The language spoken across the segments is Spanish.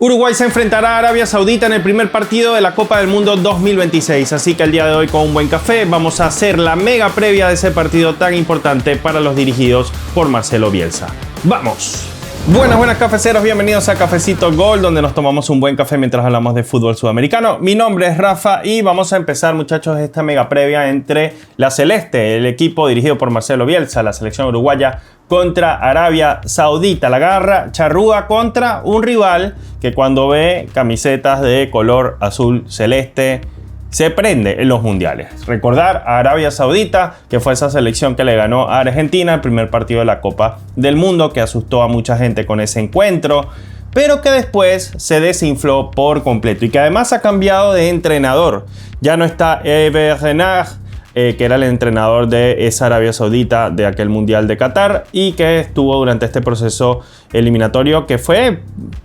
Uruguay se enfrentará a Arabia Saudita en el primer partido de la Copa del Mundo 2026, así que el día de hoy con un buen café vamos a hacer la mega previa de ese partido tan importante para los dirigidos por Marcelo Bielsa. ¡Vamos! Buenas cafeceros, bienvenidos a Cafecito Gol, donde nos tomamos un buen café mientras hablamos de fútbol sudamericano. Mi nombre es Rafa y vamos a empezar, muchachos, esta mega previa entre la Celeste, el equipo dirigido por Marcelo Bielsa, la selección uruguaya, contra Arabia Saudita, la garra charrúa contra un rival que cuando ve camisetas de color azul celeste se prende en los mundiales. Recordar a Arabia Saudita, que fue esa selección que le ganó a Argentina el primer partido de la Copa del Mundo, que asustó a mucha gente con ese encuentro, pero que después se desinfló por completo y que además ha cambiado de entrenador. Ya no está Hervé Renard, que era el entrenador de esa Arabia Saudita de aquel Mundial de Qatar y que estuvo durante este proceso eliminatorio que fue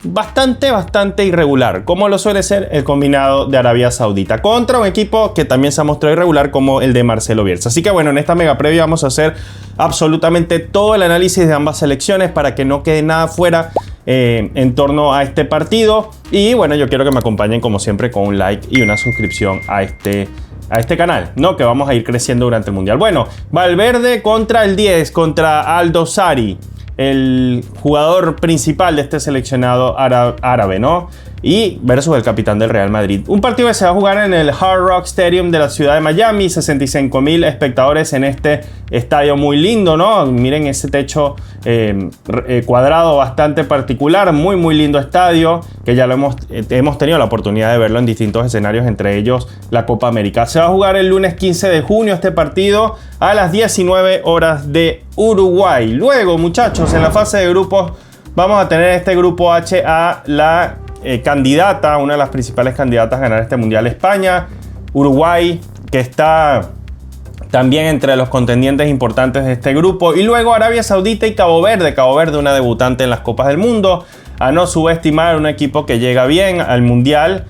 bastante irregular, como lo suele ser el combinado de Arabia Saudita, contra un equipo que también se ha mostrado irregular como el de Marcelo Bielsa. Así que bueno, en esta mega previa vamos a hacer absolutamente todo el análisis de ambas selecciones para que no quede nada fuera en torno a este partido. Y bueno, yo quiero que me acompañen como siempre con un like y una suscripción a este canal, ¿no? Que vamos a ir creciendo durante el Mundial. Bueno, Valverde contra el 10, contra Aldosari, el jugador principal de este seleccionado árabe, ¿no? Y versus el capitán del Real Madrid. Un partido que se va a jugar en el Hard Rock Stadium de la ciudad de Miami. 65,000 espectadores en este estadio muy lindo, ¿no? Miren ese techo cuadrado bastante particular. Muy lindo estadio, que ya lo hemos tenido la oportunidad de verlo en distintos escenarios, entre ellos la Copa América. Se va a jugar el lunes 15 de junio este partido a las 19 horas de Uruguay. Luego, muchachos, en la fase de grupos vamos a tener este grupo H a la candidata, una de las principales candidatas a ganar este mundial, España, Uruguay, que está también entre los contendientes importantes de este grupo, y luego Arabia Saudita y Cabo Verde, una debutante en las Copas del Mundo, a no subestimar, un equipo que llega bien al mundial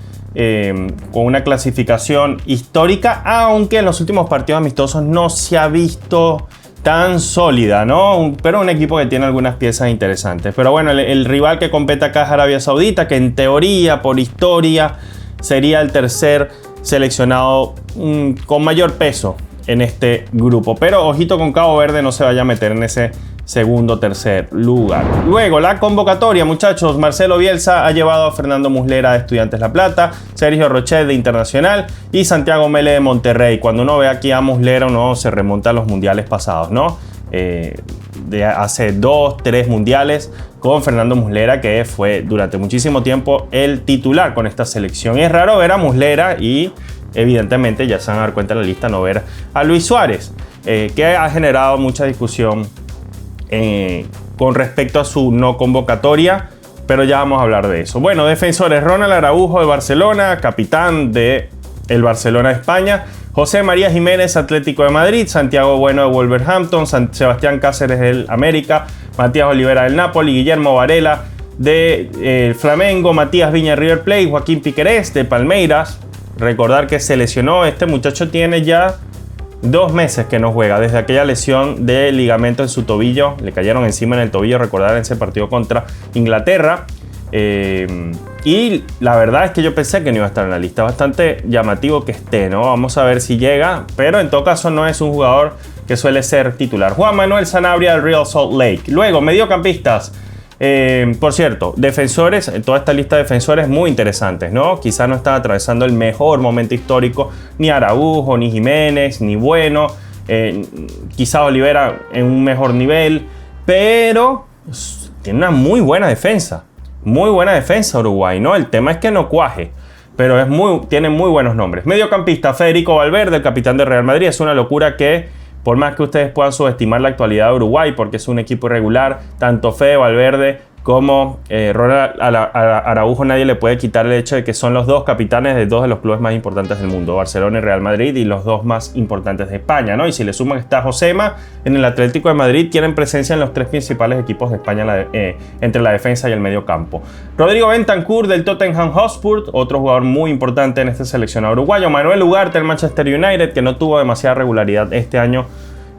con una clasificación histórica, aunque en los últimos partidos amistosos no se ha visto tan sólida, ¿no? Pero un equipo que tiene algunas piezas interesantes. Pero bueno, el rival que compete acá es Arabia Saudita, que en teoría, por historia, sería el tercer seleccionado con mayor peso en este grupo. Pero ojito con Cabo Verde, no se vaya a meter en ese segundo o tercer lugar. Luego, la convocatoria, muchachos. Marcelo Bielsa ha llevado a Fernando Muslera de Estudiantes La Plata, Sergio Rochet de Internacional y Santiago Mele de Monterrey. Cuando uno ve aquí a Muslera, uno se remonta a los mundiales pasados, ¿no? De hace 2-3 mundiales con Fernando Muslera, que fue durante muchísimo tiempo el titular con esta selección. Y es raro ver a Muslera y evidentemente, ya se van a dar cuenta en la lista, no ver a Luis Suárez, que ha generado mucha discusión con respecto a su no convocatoria, pero ya vamos a hablar de eso. Bueno, defensores: Ronald Araujo de Barcelona, capitán de el Barcelona de España; José María Jiménez, Atlético de Madrid; Santiago Bueno de Wolverhampton; Sebastián Cáceres del América; Matías Olivera del Napoli; Guillermo Varela de Flamengo; Matías Viña River Plate; Joaquín Piquerés de Palmeiras. Recordar que se lesionó, este muchacho tiene ya 2 meses que no juega, desde aquella lesión de ligamento en su tobillo, le cayeron encima en el tobillo, recordar en ese partido contra Inglaterra, y la verdad es que yo pensé que no iba a estar en la lista. Bastante llamativo que esté, ¿no? Vamos a ver si llega, pero en todo caso no es un jugador que suele ser titular. Juan Manuel Sanabria del Real Salt Lake. Luego, mediocampistas. Por cierto, defensores, en toda esta lista de defensores muy interesantes, ¿no? Quizás no están atravesando el mejor momento histórico ni Araujo, ni Jiménez, ni Bueno, quizás Olivera en un mejor nivel, pero tiene una muy buena defensa Uruguay, ¿no? El tema es que no cuaje, pero tiene muy buenos nombres. Mediocampista: Federico Valverde, el capitán de Real Madrid. Es una locura que, por más que ustedes puedan subestimar la actualidad de Uruguay, porque es un equipo irregular, tanto Fede Valverde como Ronald Araujo, nadie le puede quitar el hecho de que son los dos capitanes de 2 de los clubes más importantes del mundo, Barcelona y Real Madrid, y los 2 más importantes de España, ¿no? Y si le suman que está Josema en el Atlético de Madrid, tienen presencia en los 3 principales equipos de España entre la defensa y el medio campo. Rodrigo Bentancur del Tottenham Hotspur, otro jugador muy importante en este seleccionado uruguayo. Manuel Ugarte del Manchester United, que no tuvo demasiada regularidad este año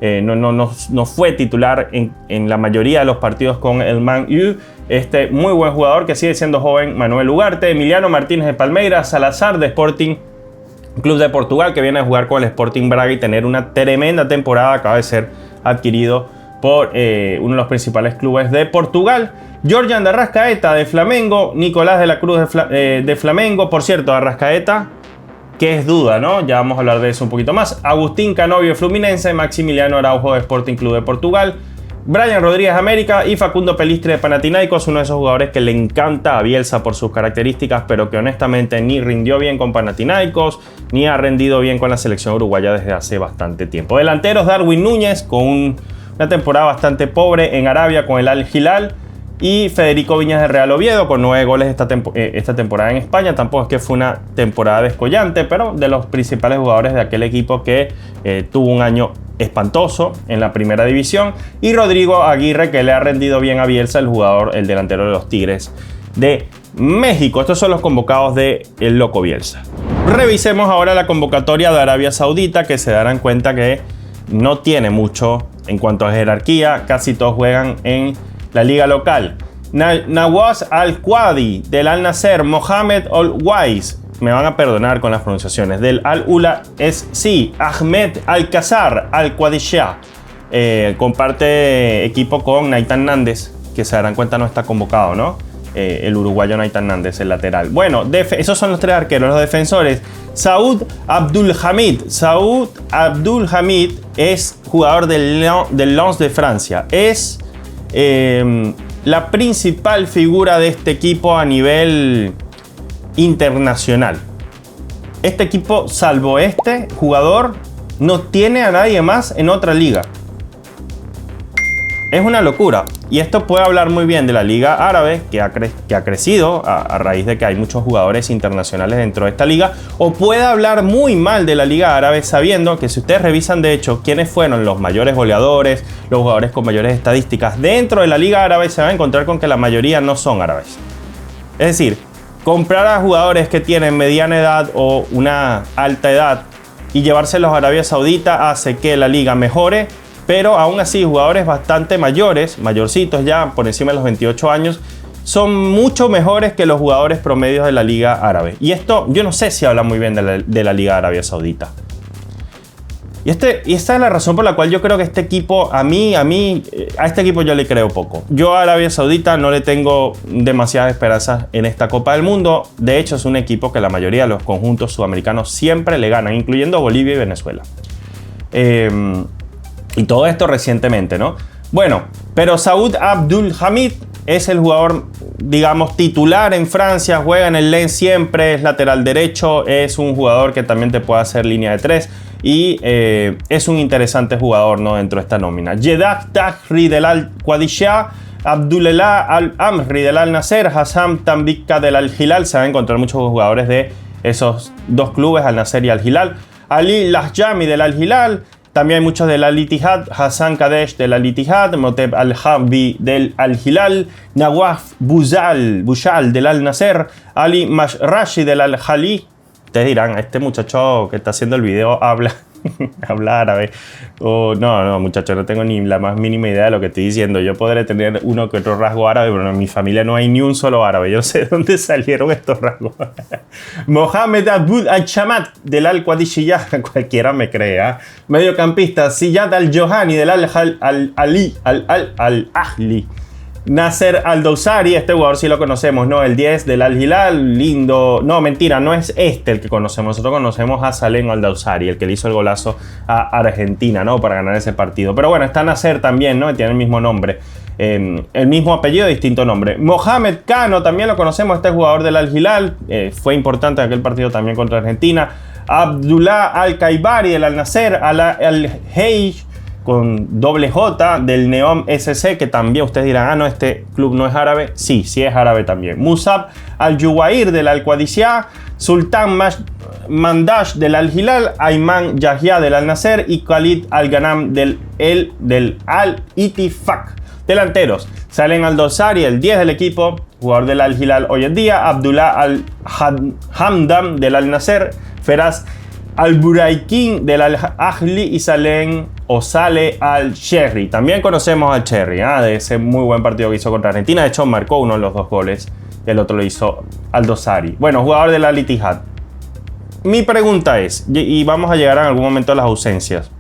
no fue titular en la mayoría de los partidos con el Man U. Muy buen jugador que sigue siendo joven, Manuel Ugarte. Emiliano Martínez de Palmeiras, Salazar de Sporting Club de Portugal, que viene a jugar con el Sporting Braga y tener una tremenda temporada. Acaba de ser adquirido por uno de los principales clubes de Portugal. Georgian de Arrascaeta de Flamengo, Nicolás de la Cruz de Flamengo. Por cierto, Arrascaeta, que es duda, ¿no? Ya vamos a hablar de eso un poquito más. Agustín Canovio Fluminense, Maximiliano Araujo de Sporting Club de Portugal, Brian Rodríguez América y Facundo Pelistri de Panathinaikos, uno de esos jugadores que le encanta a Bielsa por sus características, pero que honestamente ni rindió bien con Panathinaikos, ni ha rendido bien con la selección uruguaya desde hace bastante tiempo. Delanteros, Darwin Núñez, con una temporada bastante pobre en Arabia con el Al Hilal, y Federico Viñas de Real Oviedo, con 9 goles esta temporada en España. Tampoco es que fue una temporada descollante, pero de los principales jugadores de aquel equipo que tuvo un año espantoso en la primera división. Y Rodrigo Aguirre, que le ha rendido bien a Bielsa, el delantero de los Tigres de México. Estos son los convocados de el Loco Bielsa. Revisemos ahora la convocatoria de Arabia Saudita, que se darán cuenta que no tiene mucho en cuanto a jerarquía. Casi todos juegan en la liga local. Nawaz Al-Qadi del Al-Nasser, Mohamed Al-Wais, me van a perdonar con las pronunciaciones, del Al-Ula SC, Ahmed Al-Qasar Al-Qadisiyah, comparte equipo con Naitan Nández, que se darán cuenta no está convocado, ¿no? El uruguayo Naitan Nández, el lateral. Bueno, esos son los 3 arqueros. Los defensores, Saud Abdulhamid. Saud Abdulhamid es jugador del Lens de Francia. Es la principal figura de este equipo a nivel internacional. Este equipo, salvo este jugador, no tiene a nadie más en otra liga. Es una locura. Y esto puede hablar muy bien de la liga árabe, que ha crecido a raíz de que hay muchos jugadores internacionales dentro de esta liga, o puede hablar muy mal de la liga árabe, sabiendo que si ustedes revisan de hecho quiénes fueron los mayores goleadores, los jugadores con mayores estadísticas dentro de la liga árabe, se van a encontrar con que la mayoría no son árabes. Es decir, comprar a jugadores que tienen mediana edad o una alta edad y llevárselos a Arabia Saudita hace que la liga mejore, pero aún así jugadores bastante mayorcitos ya, por encima de los 28 años, son mucho mejores que los jugadores promedios de la liga árabe. Y esto, yo no sé si habla muy bien de la liga Arabia Saudita. Y esta es la razón por la cual yo creo que este equipo, a este equipo yo le creo poco. Yo a Arabia Saudita no le tengo demasiadas esperanzas en esta Copa del Mundo. De hecho, es un equipo que la mayoría de los conjuntos sudamericanos siempre le ganan, incluyendo Bolivia y Venezuela. Y todo esto recientemente, ¿no? Bueno, pero Saud Abdulhamid es el jugador, digamos, titular en Francia, juega en el Lens siempre, es lateral derecho, es un jugador que también te puede hacer línea de 3 y es un interesante jugador, ¿no? Dentro de esta nómina. Jeddah Tahri del Al-Qadisiyah, Abdullah Al-Amri del Al-Nasser, Hassam Tambika del Al-Hilal. Se van a encontrar muchos jugadores de esos dos clubes, Al-Nasser y Al-Hilal. Ali Lahjami del Al-Hilal. También hay muchos del Al-Ittihad, Hassan Kadesh del Al-Ittihad, Moteb Al-Habbi del Al-Hilal, Nawaf Bushal del Al-Nasser, Ali Mashrashi del Al-Hali. Ustedes dirán, este muchacho que está haciendo el video habla árabe. No, muchachos, no tengo ni la más mínima idea de lo que estoy diciendo. Yo podré tener uno que otro rasgo árabe, pero en mi familia no hay ni un solo árabe. Yo no sé de dónde salieron estos rasgos. Mohamed Abud Al-Shamat del Al-Qadisiyah, cualquiera me crea. Mediocampista, Ziyad Al-Johani del Al-Ahli. Nasser Al-Dawsari, este jugador sí lo conocemos, ¿no? El 10 del Al-Hilal, lindo. No, mentira, no es este el que conocemos. Nosotros conocemos a Salem Al-Dawsari, el que le hizo el golazo a Argentina, ¿no? Para ganar ese partido. Pero bueno, está Nasser también, ¿no? Tiene el mismo nombre. El mismo apellido, distinto nombre. Mohamed Kano, también lo conocemos, este jugador del Al-Hilal. Fue importante en aquel partido también contra Argentina. Abdullah Al-Kaibari del Al-Nasser, Al-Hej, con doble J del Neom SC, que también ustedes dirán, no, este club no es árabe. Sí es árabe también. Musab Al-Juwair del Al-Qadisiyah, Sultan Mandash del Al-Hilal, Ayman Yahya del Al-Nasser y Khalid Al-Ghanam del Al-Ittifaq. Delanteros, Salem Al-Dawsari, el 10 del equipo, jugador del Al-Hilal hoy en día, Abdullah Al-Hamdam del Al-Nasser, Feraz Al-Buraikin del Al-Ahli y Saleh Al-Sherri. También conocemos al Cherry, de ese muy buen partido que hizo contra Argentina. De hecho, marcó uno de los 2 goles y el otro lo hizo Al-Dosari. Bueno, jugador del Al-Ittihad. Mi pregunta es, y vamos a llegar en algún momento a las ausencias,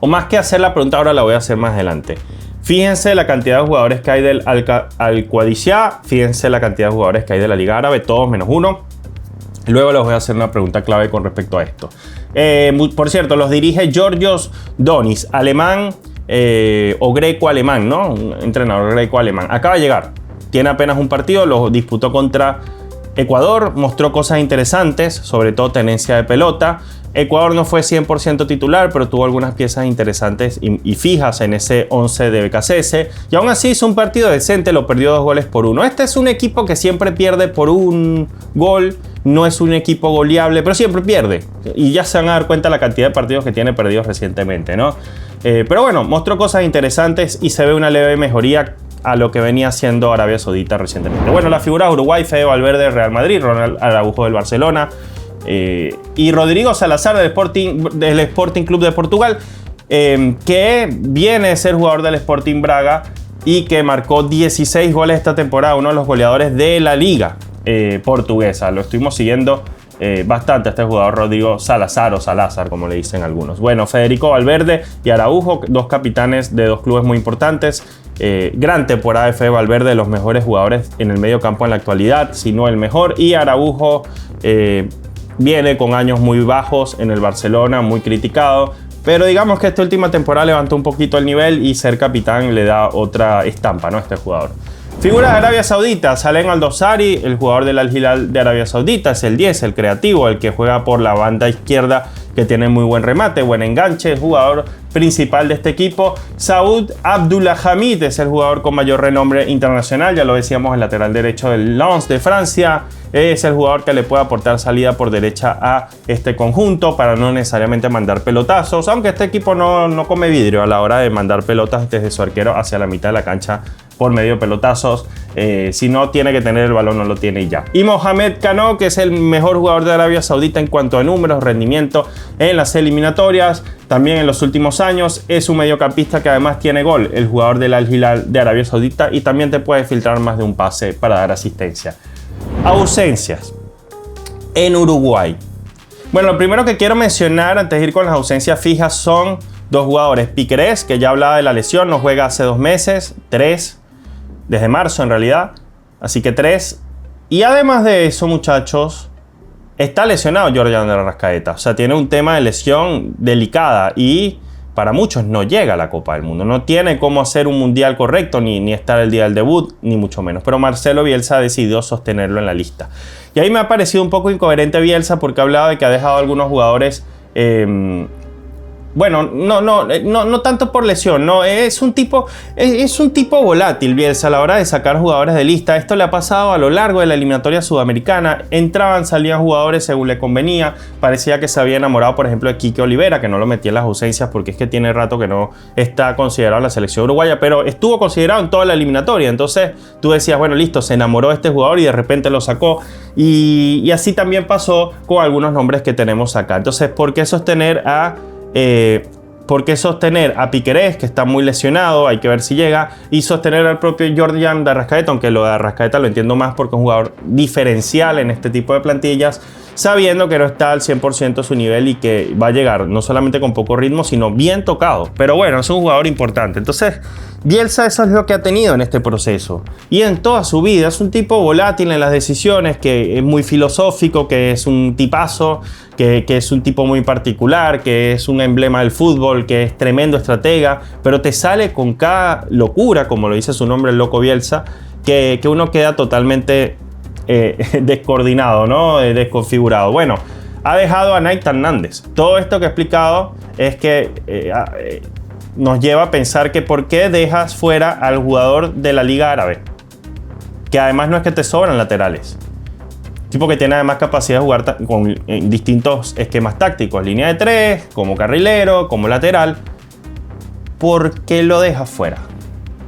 o más que hacer la pregunta ahora la voy a hacer más adelante. Fíjense la cantidad de jugadores que hay del Al-Qadisiyah, fíjense la cantidad de jugadores que hay de la Liga Árabe, todos menos uno. Luego les voy a hacer una pregunta clave con respecto a esto. Por cierto, los dirige Georgios Donis, alemán o greco-alemán, ¿no? Un entrenador greco-alemán. Acaba de llegar, tiene apenas un partido, lo disputó contra Ecuador, mostró cosas interesantes, sobre todo tenencia de pelota. Ecuador no fue 100% titular, pero tuvo algunas piezas interesantes y fijas en ese 11 de BKCS. Y aún así hizo un partido decente, lo perdió 2-1. Este es un equipo que siempre pierde por un gol. No es un equipo goleable, pero siempre pierde. Y ya se van a dar cuenta la cantidad de partidos que tiene perdidos recientemente, ¿no? Pero bueno, mostró cosas interesantes y se ve una leve mejoría a lo que venía haciendo Arabia Saudita recientemente. Bueno, la figura de Uruguay, Fede Valverde del Real Madrid, Ronald Araujo del Barcelona, y Rodrigo Salazar del Sporting Club de Portugal, que viene a ser jugador del Sporting Braga y que marcó 16 goles esta temporada, uno de los goleadores de la liga portuguesa. Lo estuvimos siguiendo bastante a este jugador Rodrigo Salazar, o Salazar como le dicen algunos. Bueno, Federico Valverde y Araujo, 2 capitanes de 2 clubes muy importantes. Gran temporada de Fede Valverde, de los mejores jugadores en el medio campo en la actualidad, si no el mejor. Y Araujo viene con años muy bajos en el Barcelona, muy criticado, pero digamos que esta última temporada levantó un poquito el nivel y ser capitán le da otra estampa, ¿no? A este jugador. Figura de Arabia Saudita, Saleh Al-Dosari, el jugador del Al-Hilal de Arabia Saudita, es el 10, el creativo, el que juega por la banda izquierda, que tiene muy buen remate, buen enganche, el jugador principal de este equipo. Saud Abdulhamid es el jugador con mayor renombre internacional, ya lo decíamos, el lateral derecho del Lens de Francia. Es el jugador que le puede aportar salida por derecha a este conjunto para no necesariamente mandar pelotazos, aunque este equipo no come vidrio a la hora de mandar pelotas desde su arquero hacia la mitad de la cancha por medio de pelotazos. Si no tiene que tener el balón, no lo tiene y ya. Y Mohamed Kano, que es el mejor jugador de Arabia Saudita en cuanto a números, rendimiento en las eliminatorias, también en los últimos años, es un mediocampista que además tiene gol, el jugador del Al-Hilal de Arabia Saudita, y también te puede filtrar más de un pase para dar asistencia. Ausencias en Uruguay. Bueno, lo primero que quiero mencionar antes de ir con las ausencias fijas son 2 jugadores. Piquerés, que ya hablaba de la lesión, no juega hace 2 meses, 3, desde marzo en realidad, así que 3. Y además de eso, muchachos, está lesionado Jordan de Arrascaeta. O sea, tiene un tema de lesión delicada y para muchos no llega a la Copa del Mundo. No tiene cómo hacer un mundial correcto, ni estar el día del debut, ni mucho menos. Pero Marcelo Bielsa decidió sostenerlo en la lista. Y ahí me ha parecido un poco incoherente Bielsa porque ha hablado de que ha dejado a algunos jugadores... Bueno, no tanto por lesión, no, es un tipo volátil Bielsa a la hora de sacar jugadores de lista. Esto le ha pasado a lo largo de la eliminatoria sudamericana. Entraban, salían jugadores según le convenía. Parecía que se había enamorado, por ejemplo, de Quique Olivera, que no lo metía en las ausencias porque es que tiene rato que no está considerado en la selección uruguaya, pero estuvo considerado en toda la eliminatoria. Entonces tú decías, bueno, listo, se enamoró de este jugador y de repente lo sacó. Y así también pasó con algunos nombres que tenemos acá. Entonces, ¿por qué sostener a Piquerés, que está muy lesionado, hay que ver si llega, y sostener al propio Jordan de Arrascaeta, aunque lo de Arrascaeta lo entiendo más porque es un jugador diferencial en este tipo de plantillas, sabiendo que no está al 100% su nivel y que va a llegar no solamente con poco ritmo, sino bien tocado. Pero bueno, es un jugador importante. Entonces, Bielsa eso es lo que ha tenido en este proceso. Y en toda su vida es un tipo volátil en las decisiones, que es muy filosófico, que es un tipazo, que es un tipo muy particular, que es un emblema del fútbol, que es tremendo estratega, pero te sale con cada locura, como lo dice su nombre, el loco Bielsa, que uno queda totalmente... descoordinado, ¿no? Desconfigurado. Bueno, ha dejado a Nathan Nández. Todo esto que he explicado es que nos lleva a pensar que por qué dejas fuera al jugador de la Liga Árabe, que además no es que te sobran laterales, tipo que tiene además capacidad de jugar con distintos esquemas tácticos, línea de 3, como carrilero, como lateral. ¿Por qué lo dejas fuera?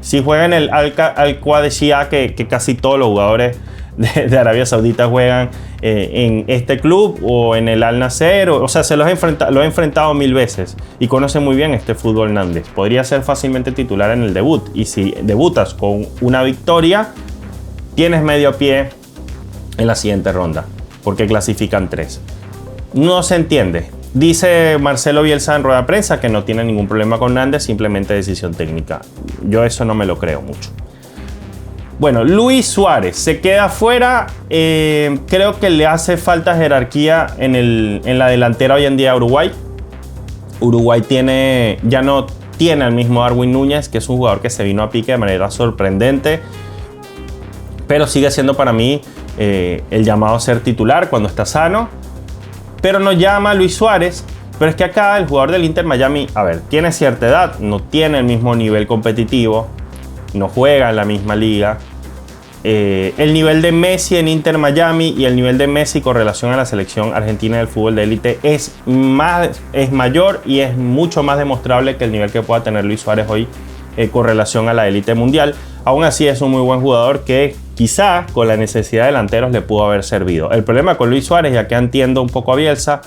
Si juega en el Al-Qadisiyah, que casi todos los jugadores de Arabia Saudita juegan en este club o en el Al Nassr. O sea, lo he enfrentado 1000 veces y conoce muy bien este fútbol Nández. Podría ser fácilmente titular en el debut. Y si debutas con una victoria, tienes medio pie en la siguiente ronda, porque clasifican 3. No se entiende. Dice Marcelo Bielsa en rueda de prensa que no tiene ningún problema con Nández, simplemente decisión técnica. Yo eso no me lo creo mucho. Bueno, Luis Suárez se queda fuera. Creo que le hace falta jerarquía en la delantera hoy en día a Uruguay. Uruguay ya no tiene al mismo Darwin Núñez, que es un jugador que se vino a pique de manera sorprendente, pero sigue siendo para mí el llamado a ser titular cuando está sano. Pero no llama a Luis Suárez. Pero es que acá el jugador del Inter Miami, a ver, tiene cierta edad, no tiene el mismo nivel competitivo, no juega en la misma liga. El nivel de Messi en Inter Miami y el nivel de Messi con relación a la selección argentina del fútbol de élite es mayor y es mucho más demostrable que el nivel que pueda tener Luis Suárez hoy con relación a la élite mundial. Aún así es un muy buen jugador que quizá con la necesidad de delanteros le pudo haber servido. El problema con Luis Suárez, ya que entiendo un poco a Bielsa,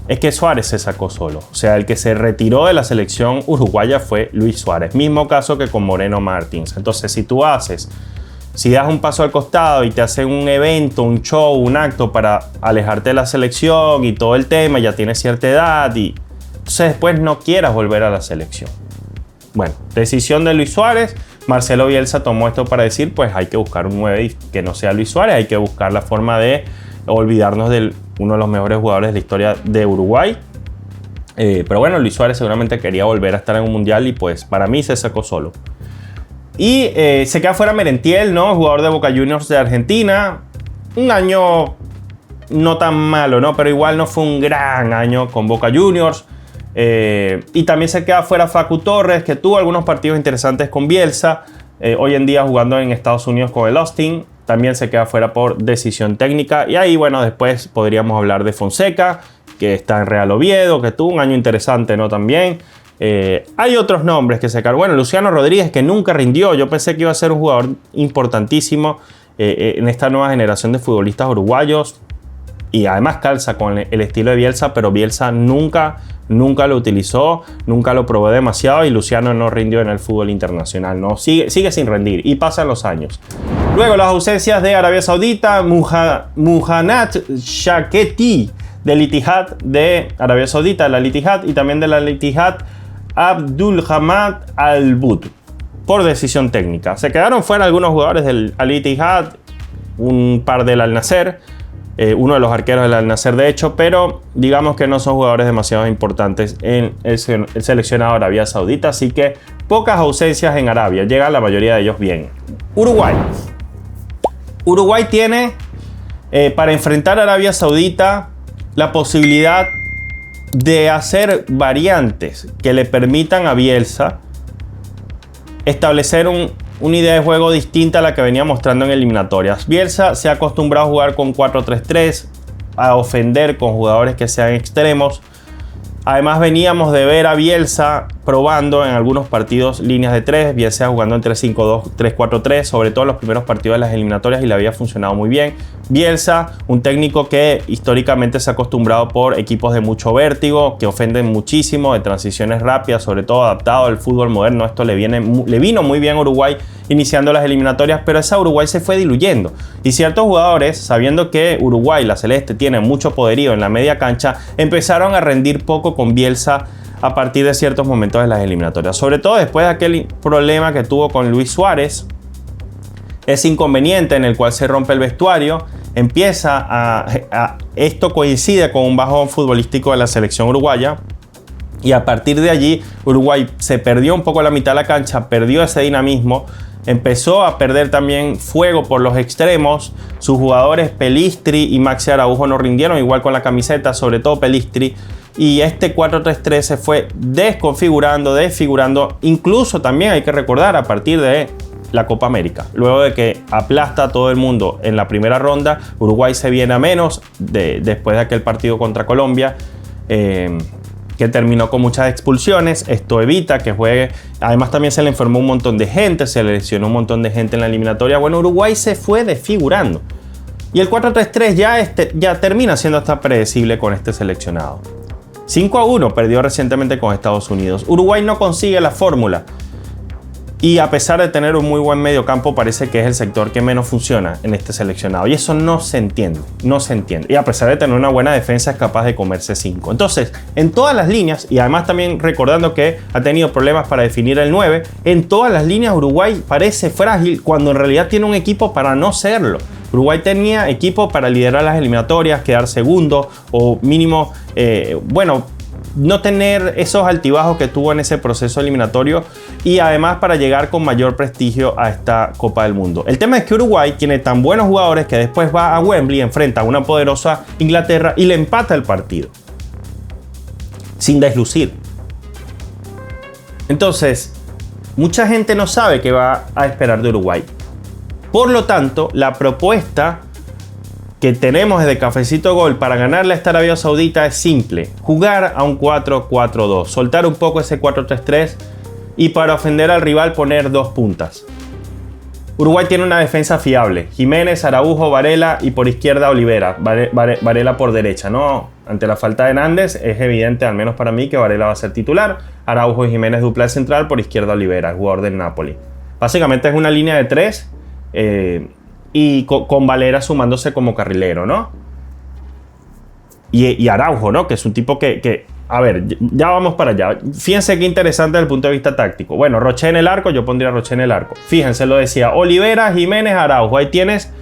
es que Suárez se sacó solo. O sea, el que se retiró de la selección uruguaya fue Luis Suárez. Mismo caso que con Moreno Martins. Entonces, si das un paso al costado y te hacen un evento, un show, un acto para alejarte de la selección y todo el tema, ya tienes cierta edad y entonces después no quieras volver a la selección. Bueno, decisión de Luis Suárez. Marcelo Bielsa tomó esto para decir, pues hay que buscar un 9 que no sea Luis Suárez, hay que buscar la forma de olvidarnos de uno de los mejores jugadores de la historia de Uruguay. Pero bueno, Luis Suárez seguramente quería volver a estar en un mundial y pues para mí se sacó solo. Y se queda fuera Merentiel, ¿no? Jugador de Boca Juniors de Argentina. Un año no tan malo, ¿no? Pero igual no fue un gran año con Boca Juniors. Y también se queda fuera Facu Torres, que tuvo algunos partidos interesantes con Bielsa. Hoy en día jugando en Estados Unidos con el Austin. También se queda fuera por decisión técnica. Y ahí, bueno, después podríamos hablar de Fonseca, que está en Real Oviedo, que tuvo un año interesante, ¿no? También. Hay otros nombres que se quedaron. Bueno, Luciano Rodríguez, que nunca rindió. Yo pensé que iba a ser un jugador importantísimo en esta nueva generación de futbolistas uruguayos. Y además calza con el estilo de Bielsa, pero Bielsa nunca lo utilizó, nunca lo probó demasiado y Luciano no rindió en el fútbol internacional, ¿no? Sigue sin rendir y pasan los años. Luego las ausencias de Arabia Saudita, Muhannad Shaketi del Ittihad de Arabia Saudita, del Al-Ittihad, y también del Al-Ittihad Abdulhamad Al-Bud, por decisión técnica. Se quedaron fuera algunos jugadores del Al-Ittihad, un par del Al-Nassr, uno de los arqueros del Al-Nassr de hecho, pero digamos que no son jugadores demasiado importantes en el seleccionado de Arabia Saudita, así que pocas ausencias en Arabia, llegan la mayoría de ellos bien. Uruguay tiene para enfrentar a Arabia Saudita la posibilidad de hacer variantes que le permitan a Bielsa establecer una idea de juego distinta a la que venía mostrando en eliminatorias. Bielsa se ha acostumbrado a jugar con 4-3-3, a ofender con jugadores que sean extremos. Además veníamos de ver a Bielsa probando en algunos partidos líneas de 3, bien sea jugando en 3-5-2, 3-4-3, sobre todo en los primeros partidos de las eliminatorias y le había funcionado muy bien. Bielsa, un técnico que históricamente se ha acostumbrado por equipos de mucho vértigo, que ofenden muchísimo, de transiciones rápidas, sobre todo adaptado al fútbol moderno. Esto le vino muy bien a Uruguay iniciando las eliminatorias, pero esa Uruguay se fue diluyendo. Y ciertos jugadores, sabiendo que Uruguay, la Celeste, tiene mucho poderío en la media cancha, empezaron a rendir poco con Bielsa a partir de ciertos momentos de las eliminatorias. Sobre todo después de aquel problema que tuvo con Luis Suárez, ese inconveniente en el cual se rompe el vestuario, esto coincide con un bajón futbolístico de la selección uruguaya. Y a partir de allí, Uruguay se perdió un poco la mitad de la cancha, perdió ese dinamismo, empezó a perder también fuego por los extremos. Sus jugadores Pelistri y Maxi Araujo no rindieron igual con la camiseta, sobre todo Pelistri. Y este 4-3-3 se fue desfigurando. Incluso también hay que recordar a partir de la Copa América. Luego de que aplasta a todo el mundo en la primera ronda, Uruguay se viene a menos después de aquel partido contra Colombia. Que terminó con muchas expulsiones. Esto evita que juegue. Además también se le enfermó un montón de gente, se le lesionó un montón de gente en la eliminatoria. Bueno, Uruguay se fue desfigurando. Y el 4-3-3 ya termina siendo hasta predecible con este seleccionado. 5-1 perdió recientemente con Estados Unidos. Uruguay no consigue la fórmula. Y a pesar de tener un muy buen mediocampo, parece que es el sector que menos funciona en este seleccionado. Y eso no se entiende, no se entiende. Y a pesar de tener una buena defensa, es capaz de comerse 5. Entonces, en todas las líneas, y además también recordando que ha tenido problemas para definir el 9, en todas las líneas Uruguay parece frágil cuando en realidad tiene un equipo para no serlo. Uruguay tenía equipo para liderar las eliminatorias, quedar segundo o mínimo, no tener esos altibajos que tuvo en ese proceso eliminatorio y además para llegar con mayor prestigio a esta Copa del Mundo. El tema es que Uruguay tiene tan buenos jugadores que después va a Wembley, enfrenta a una poderosa Inglaterra y le empata el partido sin deslucir. Entonces, mucha gente no sabe qué va a esperar de Uruguay. Por lo tanto, la propuesta que tenemos desde Cafecito Gol para ganarle a esta Arabia Saudita es simple: jugar a un 4-4-2, soltar un poco ese 4-3-3 y para ofender al rival poner dos puntas. Uruguay tiene una defensa fiable: Jiménez, Araujo, Varela y por izquierda Olivera. Varela por derecha, ¿no? Ante la falta de Nández es evidente, al menos para mí, que Varela va a ser titular. Araujo y Jiménez dupla de central, por izquierda Olivera, el jugador del Napoli. Básicamente es una línea de 3 y con Valera sumándose como carrilero, ¿no? Y Araujo, ¿no? Que es un tipo que a ver, ya vamos para allá. Fíjense qué interesante desde el punto de vista táctico. Bueno, Roché en el arco, yo pondría Roché en el arco. Fíjense, lo decía, Olivera, Jiménez, Araujo. Ahí tienes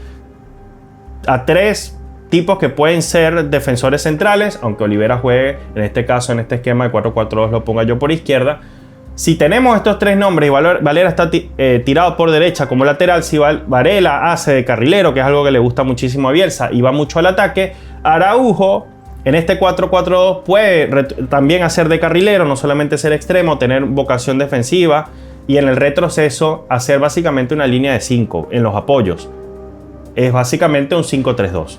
a 3 tipos que pueden ser defensores centrales, aunque Olivera juegue, en este caso, en este esquema de 4-4-2, lo ponga yo por izquierda. Si tenemos estos 3 nombres y Valera está tirado por derecha como lateral, si Varela hace de carrilero, que es algo que le gusta muchísimo a Bielsa y va mucho al ataque, Araujo en este 4-4-2 puede también hacer de carrilero, no solamente ser extremo, tener vocación defensiva y en el retroceso hacer básicamente una línea de 5 en los apoyos. Es básicamente un 5-3-2.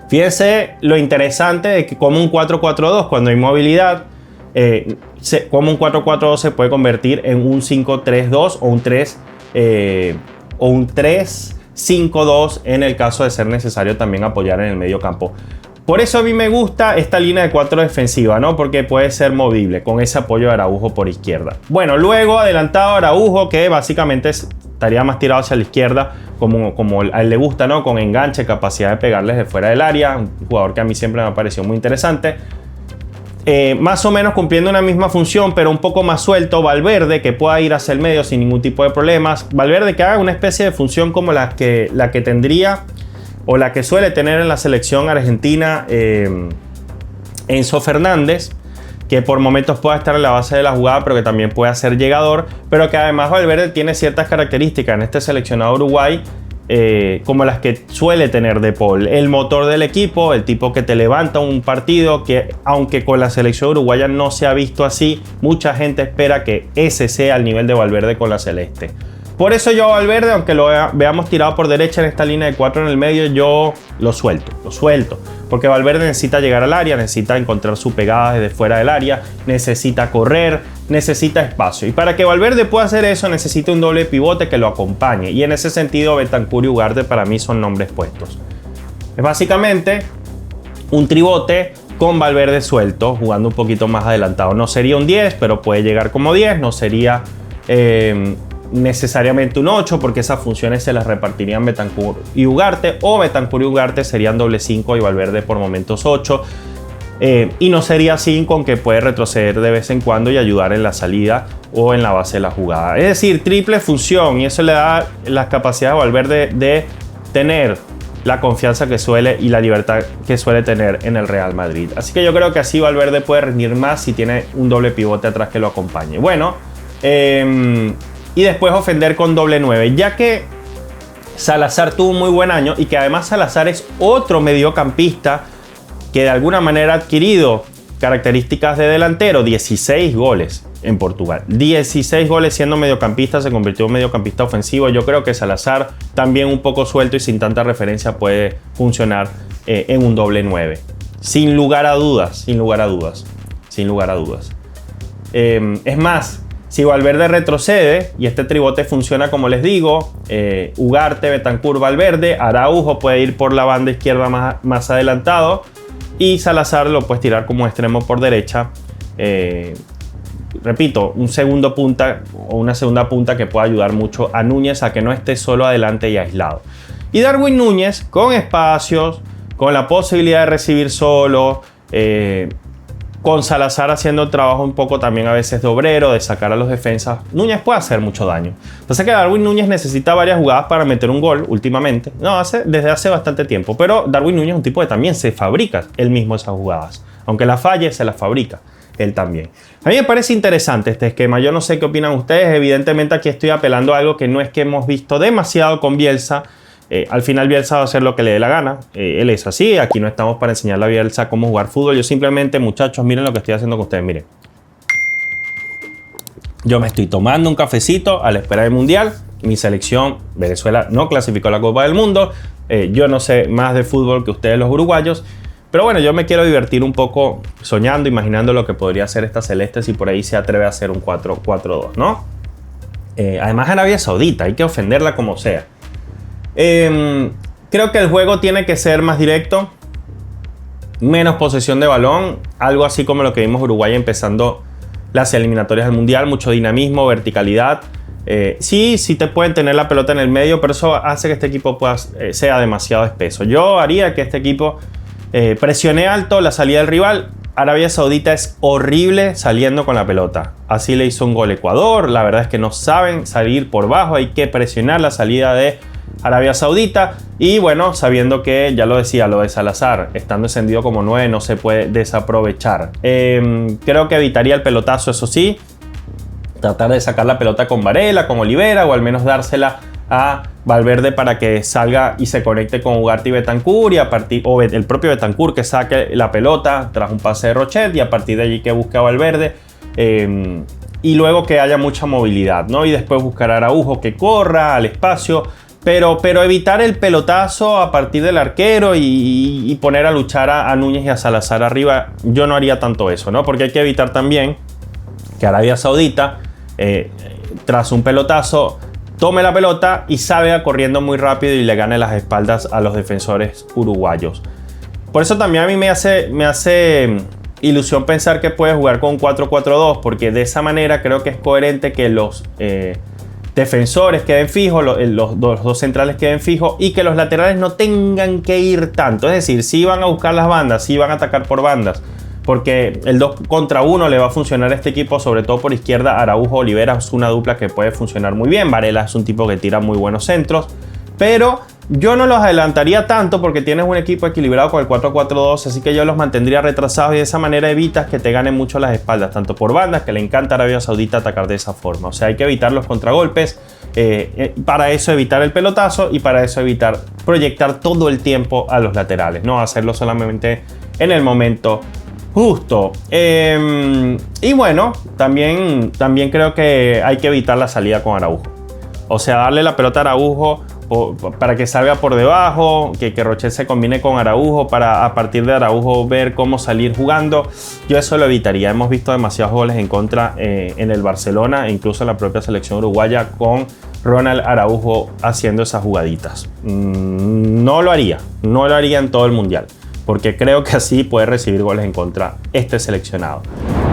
Fíjense lo interesante de que como un 4-4-2 cuando hay movilidad, como un 4-4-2 se puede convertir en un 5-3-2 o un 3-5-2 en el caso de ser necesario también apoyar en el medio campo. Por eso a mí me gusta esta línea de 4 defensiva, ¿no? Porque puede ser movible con ese apoyo de Araujo por izquierda. Bueno, luego adelantado Araujo, que básicamente estaría más tirado hacia la izquierda, como a él le gusta, ¿no? Con enganche, capacidad de pegarles de fuera del área. Un jugador que a mí siempre me ha parecido muy interesante. Más o menos cumpliendo una misma función, pero un poco más suelto, Valverde, que pueda ir hacia el medio sin ningún tipo de problemas. Valverde que haga una especie de función como la que tendría o la que suele tener en la selección argentina Enzo Fernández, que por momentos pueda estar en la base de la jugada, pero que también puede ser llegador, pero que además Valverde tiene ciertas características en este seleccionado Uruguay, como las que suele tener De Paul, el motor del equipo, el tipo que te levanta un partido, que aunque con la selección uruguaya no se ha visto así, mucha gente espera que ese sea el nivel de Valverde con la celeste. Por eso yo a Valverde, aunque lo veamos tirado por derecha en esta línea de 4 en el medio, yo lo suelto, porque Valverde necesita llegar al área, necesita encontrar su pegada desde fuera del área, necesita correr, necesita espacio. Y para que Valverde pueda hacer eso, necesita un doble pivote que lo acompañe. Y en ese sentido, Bentancur y Ugarte para mí son nombres puestos. Es básicamente un tribote con Valverde suelto, jugando un poquito más adelantado. No sería un 10, pero puede llegar como 10. No sería necesariamente un 8, porque esas funciones se las repartirían Bentancur y Ugarte. O Bentancur y Ugarte serían doble 5 y Valverde por momentos 8. Y no sería 5, aunque puede retroceder de vez en cuando y ayudar en la salida o en la base de la jugada. Es decir, triple función, y eso le da las capacidades a Valverde de tener la confianza que suele y la libertad que suele tener en el Real Madrid. Así que yo creo que así Valverde puede rendir más si tiene un doble pivote atrás que lo acompañe. Bueno, y después ofender con doble 9, ya que Salazar tuvo un muy buen año y que además Salazar es otro mediocampista que de alguna manera ha adquirido características de delantero. 16 goles en Portugal, 16 goles siendo mediocampista, se convirtió en mediocampista ofensivo. Yo creo que Salazar, también un poco suelto y sin tanta referencia, puede funcionar en un doble 9, sin lugar a dudas. Es más, Si Valverde retrocede y este tribote funciona como les digo, Ugarte, Bentancur, Valverde, Araujo puede ir por la banda izquierda más adelantado y Salazar lo puedes tirar como extremo por derecha. Repito, un segundo punta o una segunda punta que pueda ayudar mucho a Núñez a que no esté solo adelante y aislado. Y Darwin Núñez con espacios, con la posibilidad de recibir solo, con Salazar haciendo el trabajo un poco también a veces de obrero, de sacar a los defensas, Núñez puede hacer mucho daño. Entonces que Darwin Núñez necesita varias jugadas para meter un gol últimamente. No, desde hace bastante tiempo. Pero Darwin Núñez es un tipo que también se fabrica él mismo esas jugadas. Aunque las falle, se las fabrica él también. A mí me parece interesante este esquema. Yo no sé qué opinan ustedes. Evidentemente aquí estoy apelando a algo que no es que hemos visto demasiado con Bielsa. Al final Bielsa va a hacer lo que le dé la gana. Él es así. Aquí no estamos para enseñarle a Bielsa cómo jugar fútbol. Yo simplemente, muchachos, miren lo que estoy haciendo con ustedes. Miren. Yo me estoy tomando un cafecito a la espera del Mundial. Mi selección, Venezuela, no clasificó a la Copa del Mundo. Yo no sé más de fútbol que ustedes los uruguayos. Pero bueno, yo me quiero divertir un poco soñando, imaginando lo que podría ser esta celeste si por ahí se atreve a hacer un 4-4-2, ¿no? Además, Arabia Saudita, hay que ofenderla como sea. Creo que el juego tiene que ser más directo, menos posesión de balón, algo así como lo que vimos Uruguay empezando las eliminatorias del Mundial, mucho dinamismo, verticalidad. Sí te pueden tener la pelota en el medio, pero eso hace que este equipo sea demasiado espeso. Yo haría que este equipo presione alto la salida del rival. Arabia Saudita es horrible saliendo con la pelota. Así le hizo un gol Ecuador. La verdad es que no saben salir por bajo. Hay que presionar la salida de Arabia Saudita. Y bueno, sabiendo que, ya lo decía, lo de Salazar, estando encendido como 9, no se puede desaprovechar. Creo que evitaría el pelotazo, eso sí. Tratar de sacar la pelota con Varela, con Olivera, o al menos dársela a Valverde para que salga y se conecte con Ugarte y Bentancur, o el propio Bentancur que saque la pelota tras un pase de Rochet y a partir de allí que busque a Valverde, y luego que haya mucha movilidad, ¿no? Y después buscar a Araujo que corra al espacio, pero evitar el pelotazo a partir del arquero y poner a luchar a Núñez y a Salazar arriba. Yo no haría tanto eso, ¿no? Porque hay que evitar también que Arabia Saudita tras un pelotazo tome la pelota y salga corriendo muy rápido y le gane las espaldas a los defensores uruguayos. Por eso también a mí me hace ilusión pensar que puede jugar con un 4-4-2, porque de esa manera creo que es coherente que los defensores queden fijos, los dos centrales queden fijos y que los laterales no tengan que ir tanto. Es decir, si van a buscar las bandas, si van a atacar por bandas, porque el 2 contra 1 le va a funcionar a este equipo, sobre todo por izquierda. Araujo Olivera es una dupla que puede funcionar muy bien. Varela es un tipo que tira muy buenos centros, pero yo no los adelantaría tanto porque tienes un equipo equilibrado con el 4-4-2, así que yo los mantendría retrasados y de esa manera evitas que te ganen mucho las espaldas, tanto por bandas, que le encanta a Arabia Saudita atacar de esa forma. O sea, hay que evitar los contragolpes, para eso evitar el pelotazo y para eso evitar proyectar todo el tiempo a los laterales, no hacerlo solamente en el momento justo. Y bueno, también creo que hay que evitar la salida con Araujo. O sea, darle la pelota a Araujo para que salga por debajo, que Rochet se combine con Araujo para a partir de Araujo ver cómo salir jugando. Yo eso lo evitaría. Hemos visto demasiados goles en contra en el Barcelona e incluso en la propia selección uruguaya con Ronald Araujo haciendo esas jugaditas. No lo haría en todo el Mundial, porque creo que así puede recibir goles en contra este seleccionado.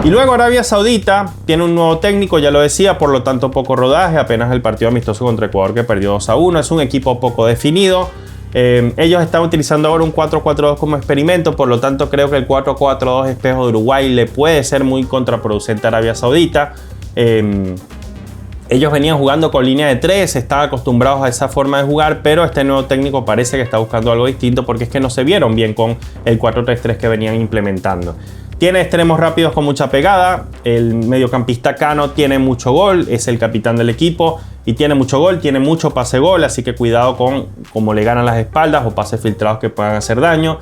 Y luego Arabia Saudita tiene un nuevo técnico, ya lo decía, por lo tanto poco rodaje, apenas el partido amistoso contra Ecuador que perdió 2-1, es un equipo poco definido. Ellos están utilizando ahora un 4-4-2 como experimento, por lo tanto creo que el 4-4-2 espejo de Uruguay le puede ser muy contraproducente a Arabia Saudita. Ellos venían jugando con línea de 3, estaban acostumbrados a esa forma de jugar, pero este nuevo técnico parece que está buscando algo distinto porque es que no se vieron bien con el 4-3-3 que venían implementando. Tiene extremos rápidos con mucha pegada, el mediocampista Cano tiene mucho gol, es el capitán del equipo y tiene mucho gol, tiene mucho pase-gol, así que cuidado con cómo le ganan las espaldas o pases filtrados que puedan hacer daño.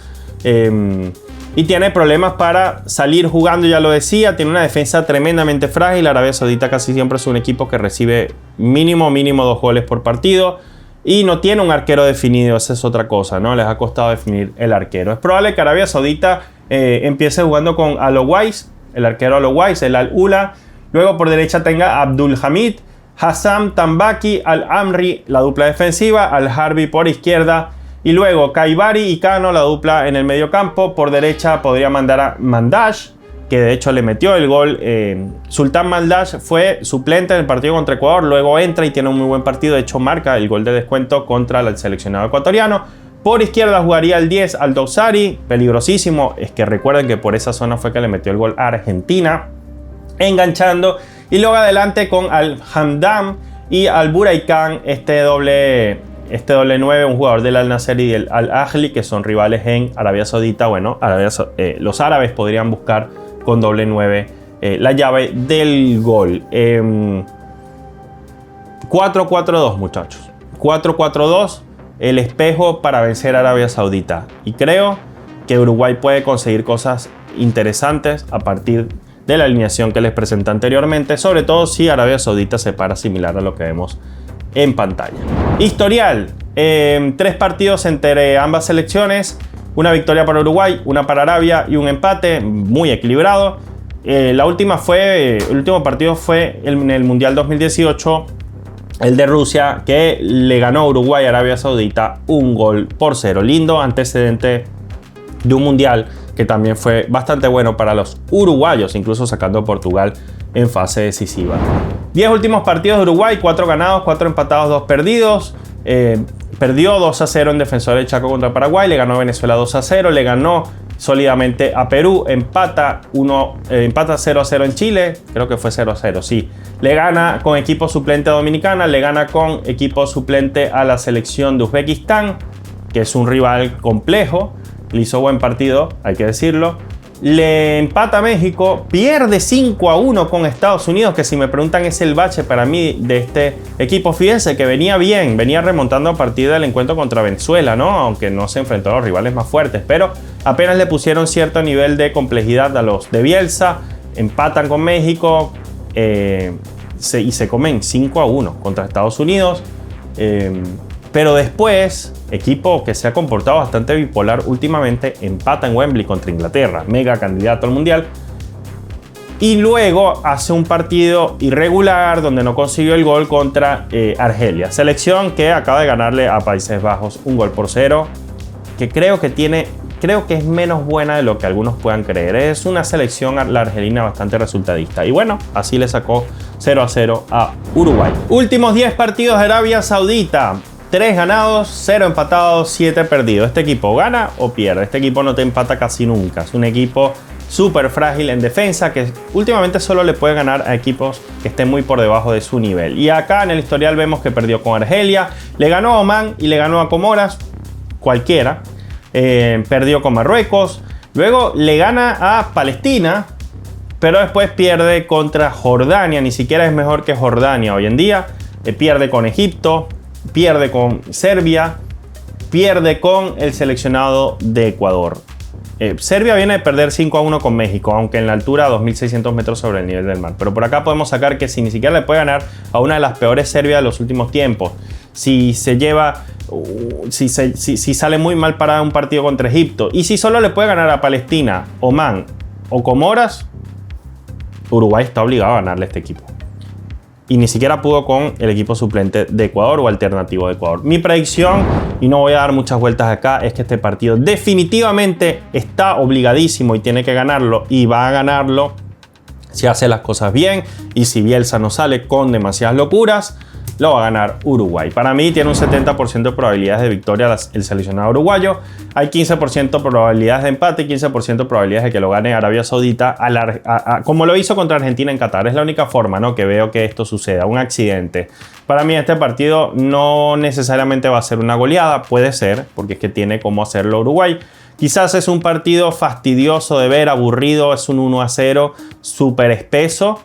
Y tiene problemas para salir jugando, ya lo decía, tiene una defensa tremendamente frágil. Arabia Saudita casi siempre es un equipo que recibe mínimo 2 goles por partido y no tiene un arquero definido, esa es otra cosa, ¿no? Les ha costado definir el arquero. Es probable que Arabia Saudita empiece jugando con Al Owais, el arquero Al Owais, el Al Ula. Luego por derecha tenga Abdul Hamid, Hassam Tambaki, Al-Amri, la dupla defensiva, Al-Harbi por izquierda. Y luego Kaibari y Cano, la dupla en el medio campo. Por derecha podría mandar a Mandash, que de hecho le metió el gol. Sultan Mandash fue suplente en el partido contra Ecuador. Luego entra y tiene un muy buen partido. De hecho marca el gol de descuento contra el seleccionado ecuatoriano. Por izquierda jugaría el 10 al Dosari, peligrosísimo. Es que recuerden que por esa zona fue que le metió el gol a Argentina, enganchando. Y luego adelante con Al-Hamdam y Al-Buraikan, este doble 9, un jugador del Al-Nassr y del Al-Ahli, que son rivales en Arabia Saudita. Bueno, los árabes podrían buscar con doble 9 la llave del gol. 4-4-2, muchachos. 4-4-2. El espejo para vencer a Arabia Saudita. Y creo que Uruguay puede conseguir cosas interesantes a partir de la alineación que les presenté anteriormente, sobre todo si Arabia Saudita se para similar a lo que vemos en pantalla. Historial: 3 partidos entre ambas selecciones, una victoria para Uruguay, una para Arabia y un empate muy equilibrado. El último partido fue en el Mundial 2018, el de Rusia, que le ganó a Uruguay a Arabia Saudita 1-0. Lindo antecedente de un mundial que también fue bastante bueno para los uruguayos, incluso sacando a Portugal en fase decisiva. 10 últimos partidos de Uruguay, 4 ganados, 4 empatados, 2 perdidos. Perdió 2-0 en Defensor del Chaco contra Paraguay, le ganó a Venezuela 2-0, le ganó sólidamente a Perú, empata 0-0 en Chile, creo que fue 0-0, sí. Le gana con equipo suplente a Dominicana, le gana con equipo suplente a la selección de Uzbekistán, que es un rival complejo, le hizo buen partido, hay que decirlo. Le empata a México, pierde 5-1 con Estados Unidos, que si me preguntan es el bache para mí de este equipo. Fíjense que venía bien, venía remontando a partir del encuentro contra Venezuela, ¿no? Aunque no se enfrentó a los rivales más fuertes, pero apenas le pusieron cierto nivel de complejidad a los de Bielsa. Empatan con México y se comen 5-1 contra Estados Unidos. Pero después, equipo que se ha comportado bastante bipolar últimamente, empata en Wembley contra Inglaterra, mega candidato al Mundial. Y luego hace un partido irregular donde no consiguió el gol contra Argelia. Selección que acaba de ganarle a Países Bajos 1-0, que creo que es menos buena de lo que algunos puedan creer. Es una selección, la argelina, bastante resultadista. Y bueno, así le sacó 0-0 a Uruguay. Últimos 10 partidos de Arabia Saudita. 3 ganados, 0 empatados, 7 perdidos. Este equipo gana o pierde. Este equipo no te empata casi nunca. Es un equipo súper frágil en defensa, que últimamente solo le puede ganar a equipos que estén muy por debajo de su nivel. Y acá en el historial vemos que perdió con Argelia, le ganó a Omán y le ganó a Comoras, cualquiera. Perdió con Marruecos, luego le gana a Palestina, pero después pierde contra Jordania. Ni siquiera es mejor que Jordania hoy en día. Pierde con Egipto, pierde con Serbia, pierde con el seleccionado de Ecuador. Serbia viene de perder 5-1 con México, aunque en la altura 2.600 metros sobre el nivel del mar. Pero por acá podemos sacar que si ni siquiera le puede ganar a una de las peores Serbias de los últimos tiempos, si sale muy mal para un partido contra Egipto, y si solo le puede ganar a Palestina, Omán o Comoras, Uruguay está obligado a ganarle a este equipo. Y ni siquiera pudo con el equipo suplente de Ecuador o alternativo de Ecuador. Mi predicción, y no voy a dar muchas vueltas acá, es que este partido definitivamente está obligadísimo y tiene que ganarlo, y va a ganarlo si hace las cosas bien, y si Bielsa no sale con demasiadas locuras, lo va a ganar Uruguay. Para mí tiene un 70% de probabilidades de victoria el seleccionado uruguayo. Hay 15% probabilidades de empate y 15% probabilidades de que lo gane Arabia Saudita, como lo hizo contra Argentina en Qatar. Es la única forma, ¿no?, que veo que esto suceda, un accidente. Para mí este partido no necesariamente va a ser una goleada, puede ser, porque es que tiene cómo hacerlo Uruguay. Quizás es un partido fastidioso de ver, aburrido, es un 1-0 súper espeso.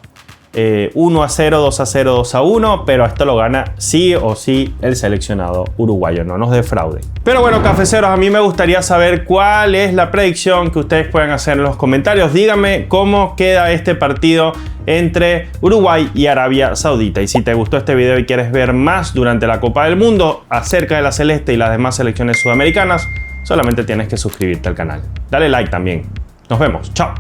1-0, 2-0, 2-1, pero esto lo gana sí o sí el seleccionado uruguayo, no nos defraude. Pero bueno, cafeceros, a mí me gustaría saber cuál es la predicción que ustedes pueden hacer en los comentarios. Díganme cómo queda este partido entre Uruguay y Arabia Saudita. Y si te gustó este video y quieres ver más durante la Copa del Mundo acerca de la Celeste y las demás selecciones sudamericanas, solamente tienes que suscribirte al canal. Dale like también. Nos vemos. Chao.